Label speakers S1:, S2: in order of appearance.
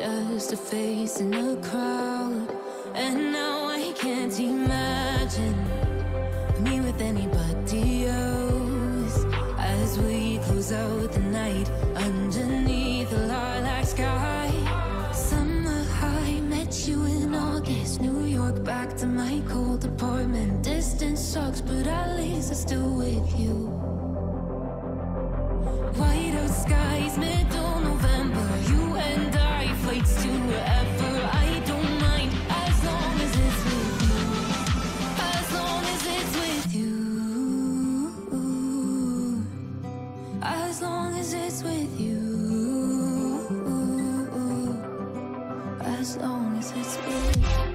S1: just a face in a crowd. And now I can't imagine me with anybody else. As we close out the night underneath the lilac sky. Summer high, met you in August. New York, back to my cold apartment. Distance sucks, but at least I'm still with you. White out skies, middle November. You and I, flights to wherever. I don't mind, as long as it's with you. As long as it's with you. As long as it's with you. As long as it's with you.